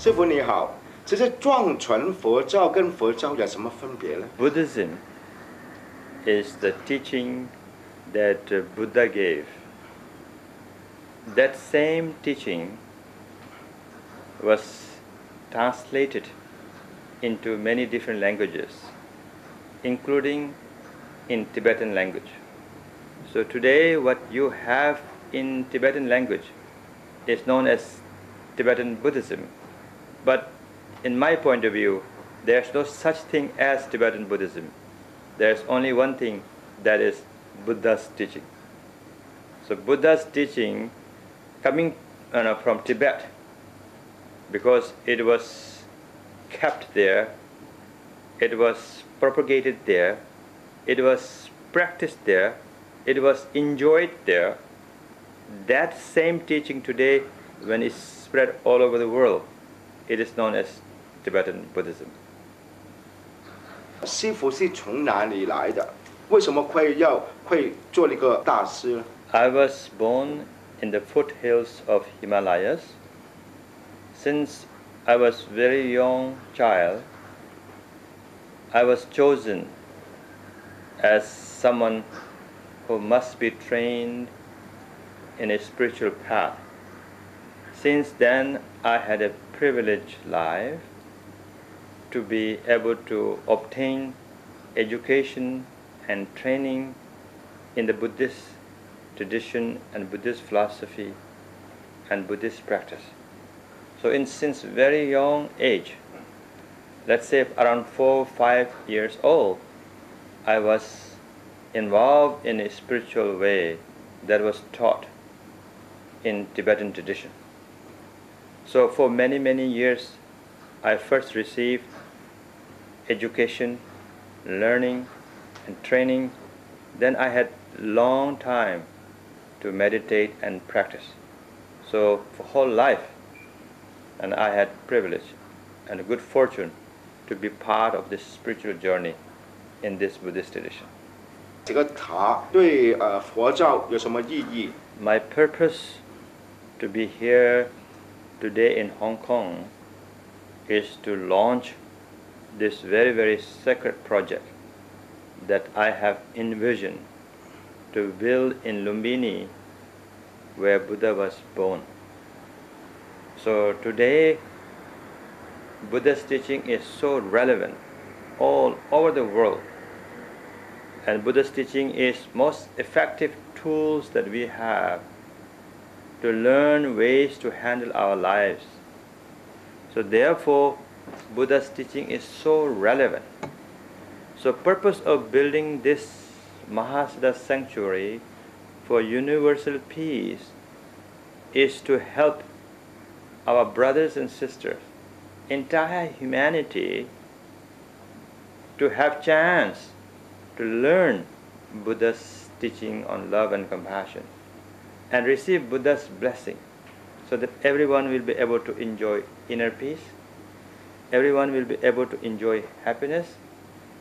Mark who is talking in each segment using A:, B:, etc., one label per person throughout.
A: 师傅你好，其实藏传佛教跟佛教有什么分别呢？
B: Buddhism is the teaching that Buddha gave. That same teaching was translated into many different languages, including in Tibetan language. So today what you have in Tibetan language is known as Tibetan Buddhism. But in my point of view, there's no such thing as Tibetan Buddhism. There's only one thing, that is Buddha's teaching. So Buddha's teaching coming from Tibet, because it was kept there, it was propagated there, it was practiced there, it was enjoyed there. That same teaching today, when it's spread all over the world, it is known as Tibetan Buddhism.
A: 师傅是从哪里来的？为什么会做一个大师呢？
B: I was born in the foothills of Himalayas. Since I was very young child, I was chosen as someone who must be trained in a spiritual path. Since then, I had a privileged life to be able to obtain education and training in the Buddhist tradition and Buddhist philosophy and Buddhist practice. So since very young age, let's say around 4 or 5 years old, I was involved in a spiritual way that was taught in Tibetan tradition. So for many, many years, I first received education, learning, and training. Then I had long time to meditate and practice. So for whole life, and I had privilege and a good fortune to be part of this spiritual journey in this Buddhist tradition.
A: 这个塔对佛教有什么意义？
B: My purpose to be here today in Hong Kong is to launch this very, very sacred project that I have envisioned to build in Lumbini, where Buddha was born. So today, Buddha's teaching is so relevant all over the world. And Buddha's teaching is most effective tools that we have to learn ways to handle our lives. So therefore, Buddha's teaching is so relevant. So purpose of building this Mahasiddha sanctuary for universal peace is to help our brothers and sisters, entire humanity, to have chance to learn Buddha's teaching on love and compassion and receive Buddha's blessing, so that everyone will be able to enjoy inner peace, everyone will be able to enjoy happiness.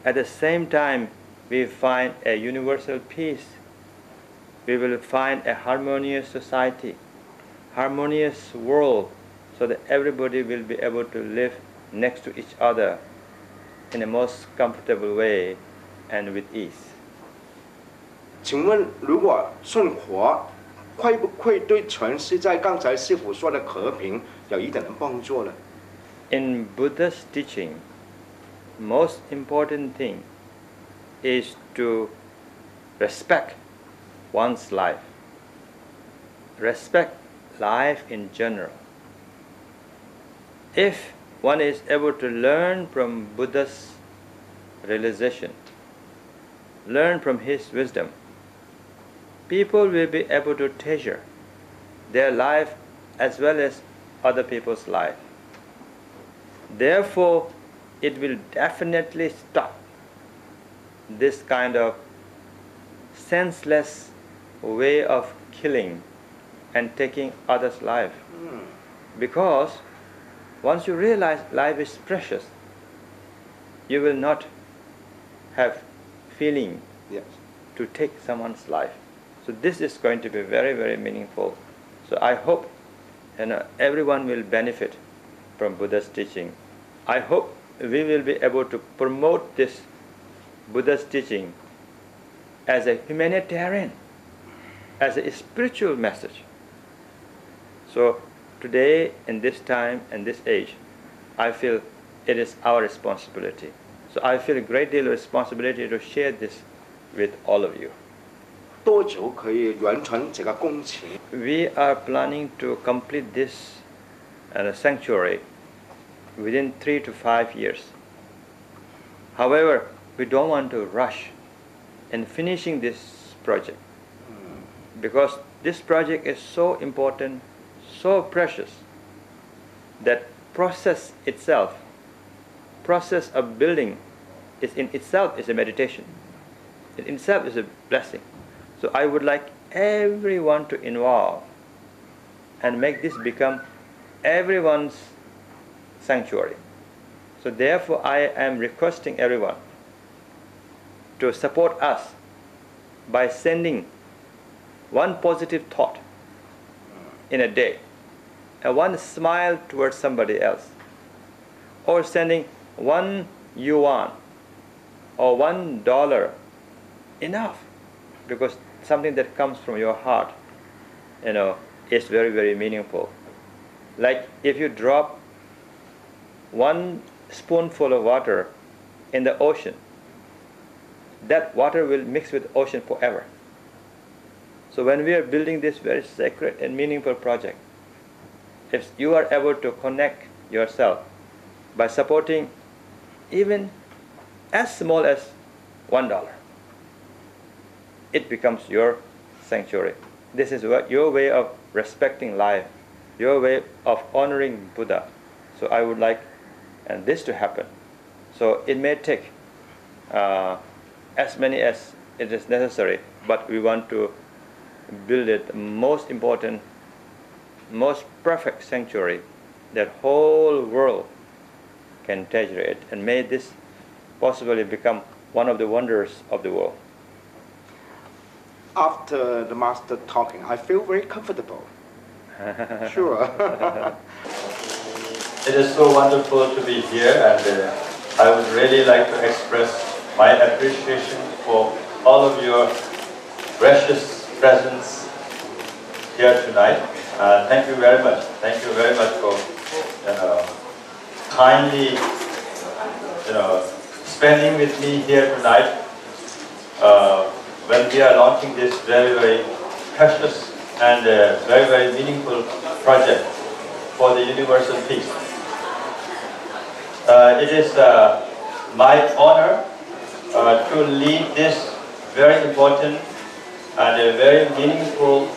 B: At the same time, we find a universal peace. We will find a harmonious society, harmonious world, so that everybody will be able to live next to each other in a most comfortable way and with ease.
A: 请问，如果顺活，会不会对全世界刚才师傅说的和平有一点的帮助呢？
B: In Buddha's teaching, most important thing is to respect one's life. Respect life in general. If one is able to learn from Buddha's realization, learn from his wisdom, people will be able to treasure their life as well as other people's life. Therefore, it will definitely stop this kind of senseless way of killing and taking others' life. Because once you realize life is precious, you will not have feeling to take someone's life. So this is going to be very, very meaningful. So I hope everyone will benefit from Buddha's teaching. I hope we will be able to promote this Buddha's teaching as a humanitarian, as a spiritual message. So today, in this time and this age, I feel it is our responsibility. So I feel a great deal of responsibility to share this with all of you.
A: 多久可以完成这个工程？
B: We are planning to complete this sanctuary within 3 to 5 years. However, we don't want to rush in finishing this project, because this project is so important, so precious, that process of building is in itself is a meditation. It in itself is a blessing. So I would like everyone to involve and make this become everyone's sanctuary. So therefore I am requesting everyone to support us by sending one positive thought in a day, and one smile towards somebody else, or sending 1 yuan or $1, enough, because something that comes from your heart, is very, very meaningful. Like if you drop 1 spoonful of water in the ocean, that water will mix with the ocean forever. So when we are building this very sacred and meaningful project, if you are able to connect yourself by supporting even as small as $1, it becomes your sanctuary. This is your way of respecting life, your way of honoring Buddha. So I would like this to happen. So it may take as many as it is necessary, but we want to build it the most important, most perfect sanctuary that whole world can treasure it, and may this possibly become one of the wonders of the world.
A: After the master talking, I feel very comfortable. Sure.
B: It is so wonderful to be here, and I would really like to express my appreciation for all of your precious presence here tonight. Thank you very much. Thank you very much for kindly spending with me here tonight when we are launching this very, very precious and very, very meaningful project for the universal peace. It is my honor to lead this very important and a very meaningful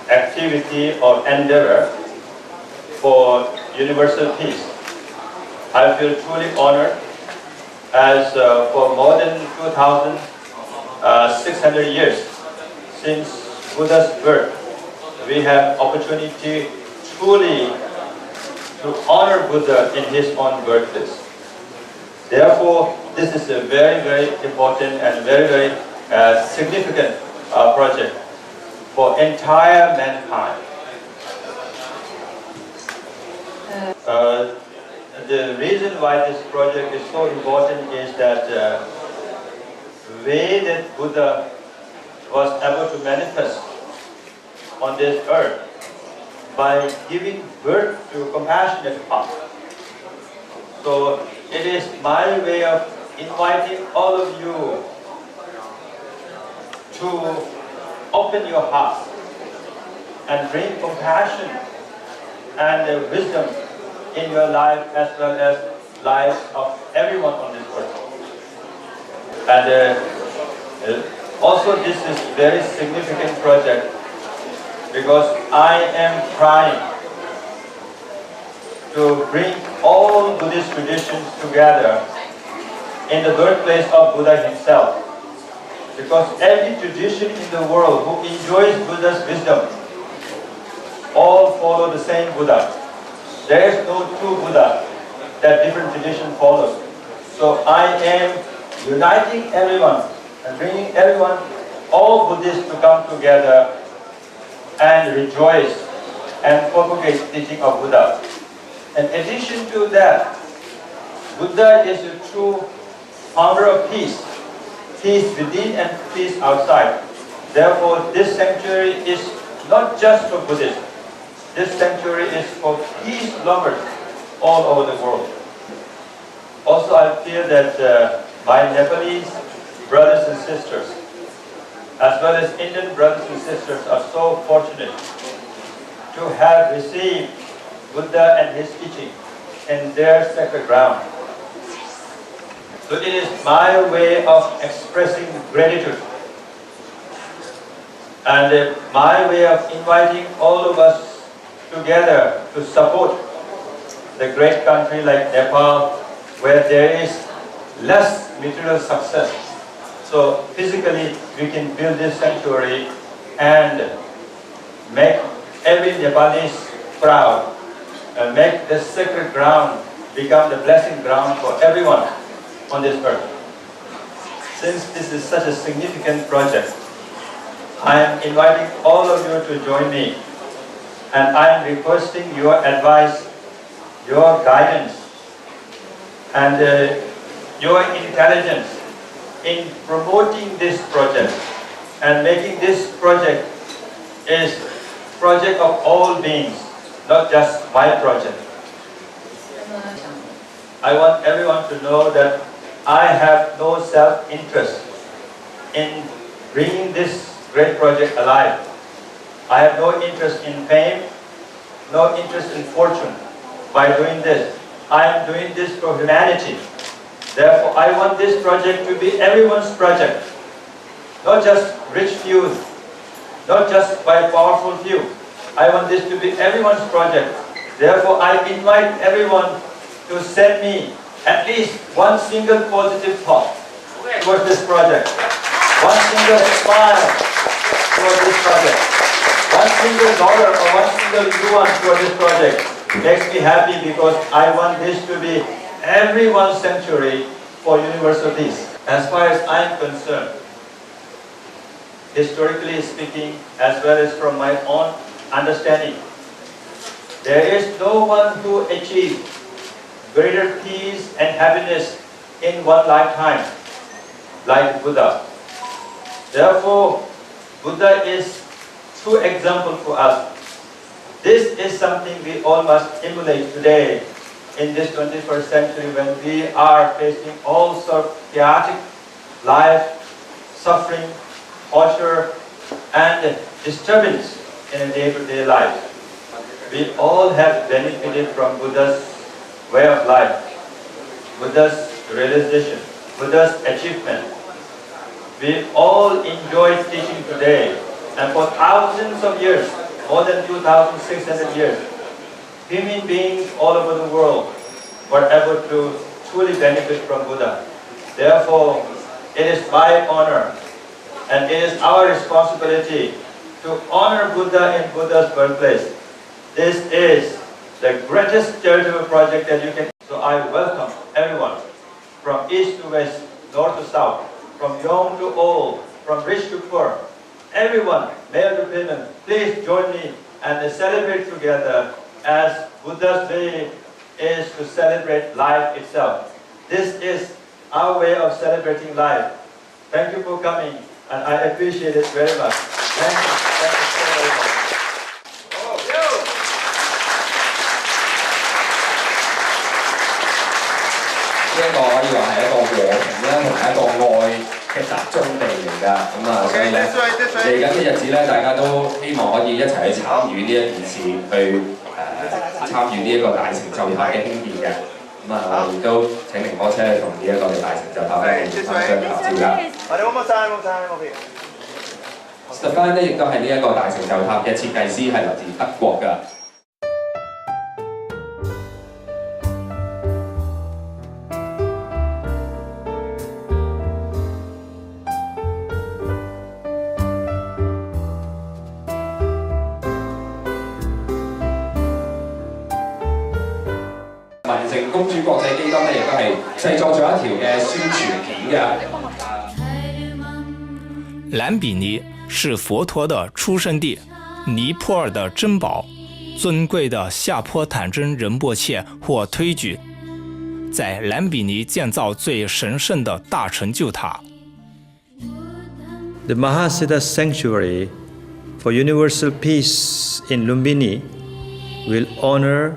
B: activity or endeavor for universal peace. I feel truly honored, as for more than 2,600 years since Buddha's birth, we have opportunity truly to honor Buddha in his own birthplace. Therefore, this is a very, very important and very, very significant project for entire mankind. The reason why this project is so important is that the way that Buddha was able to manifest on this earth by giving birth to compassionate heart. So it is my way of inviting all of you to open your heart and bring compassion and wisdom in your life, as well as lives of everyone on this earth. And also this is a very significant project, because I am trying to bring all Buddhist traditions together in the birthplace of Buddha himself. Because every tradition in the world who enjoys Buddha's wisdom all follow the same Buddha. There is no true Buddha that different tradition follows. So I am uniting everyone and bringing everyone, all Buddhists, to come together and rejoice and propagate the teaching of Buddha. In addition to that, Buddha is the true founder of peace. Peace within and peace outside. Therefore, this sanctuary is not just for Buddhists. This sanctuary is for peace lovers all over the world. Also, I feel that my Nepalese brothers and sisters, as well as Indian brothers and sisters, are so fortunate to have received Buddha and his teaching in their sacred ground. So it is my way of expressing gratitude and my way of inviting all of us together to support the great country like Nepal, where there is less material success. So physically we can build this sanctuary and make every Nepalese proud and make the sacred ground become the blessing ground for everyone on this earth. Since this is such a significant project, I am inviting all of you to join me, and I am requesting your advice, your guidance, and your intelligence in promoting this project and making this project is project of all beings, not just my project. I want everyone to know that I have no self-interest in bringing this great project alive. I have no interest in fame, no interest in fortune by doing this. I am doing this for humanity. Therefore, I want this project to be everyone's project, not just rich few, not just by powerful few. I want this to be everyone's project. Therefore, I invite everyone to send me at least one single positive thought towards this project, one single smile towards this project, one single dollar or one single yuan towards this project. It makes me happy because I want this to be everyone's sanctuary for universal peace. As far as I am concerned, historically speaking, as well as from my own understanding, there is no one who achieved greater peace and happiness in one lifetime like Buddha. Therefore, Buddha is true example for us. This is something we all must emulate today in this 21st century when we are facing all sorts of chaotic life, suffering, torture, and disturbance in a day-to-day life. We all have benefited from Buddha's way of life, Buddha's realization, Buddha's achievement. We all enjoy teaching today, and for thousands of years, more than 2,600 years, human beings all over the world were able to truly benefit from Buddha. Therefore, it is my honor and it is our responsibility to honor Buddha in Buddha's birthplace. This is the greatest charitable project that you can. So I welcome everyone from east to west, north to south, from young to old, from rich to poor. Everyone, male to female, please join me and celebrate together as Buddha's way is to celebrate life itself. This is our way of celebrating life. Thank you for coming, and I appreciate it very much. Thank you so very much.
C: 呢一個可以話係一個和平啦，同埋一個愛嘅集中地嚟㗎。咁啊，所以咧嚟緊嘅日子咧，大家都希望可以一齊去參與呢一件事，去參與呢一個大成就塔嘅興建嘅。咁啊，我哋都請靈火車同呢一個嘅大成就塔咧影翻張合照㗎。Stefan 咧亦都係呢一個大成就塔嘅設計師，係來自德國㗎。民城公主國際基金咧，亦都係製作咗一條嘅宣傳片嘅。
D: 兰比尼是佛陀的出生地，尼泊尔的珍宝。尊贵的夏坡坦真仁波切或推举在兰比尼建造最神圣的大成就塔。
E: The Mahasiddha Sanctuary for Universal Peace in Lumbini will honor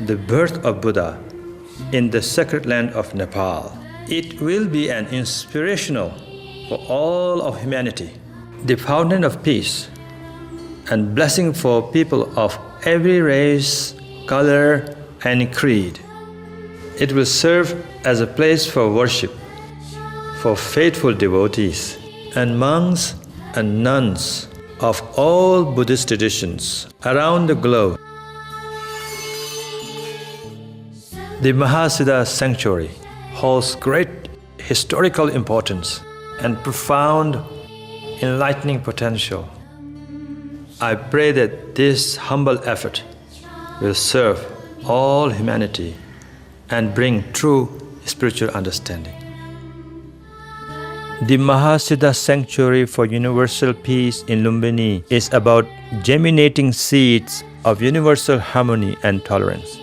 E: the birth of Buddha in the sacred land of Nepal. It will be an inspirational for all of humanity, the fountain of peace and blessing for people of every race, color, and creed. It will serve as a place for worship for faithful devotees and monks and nuns of all Buddhist traditions around the globe. The Mahasiddha Sanctuary holds great historical importance and profound enlightening potential. I pray that this humble effort will serve all humanity and bring true spiritual understanding. The Mahasiddha Sanctuary for Universal Peace in Lumbini is about germinating seeds of universal harmony and tolerance.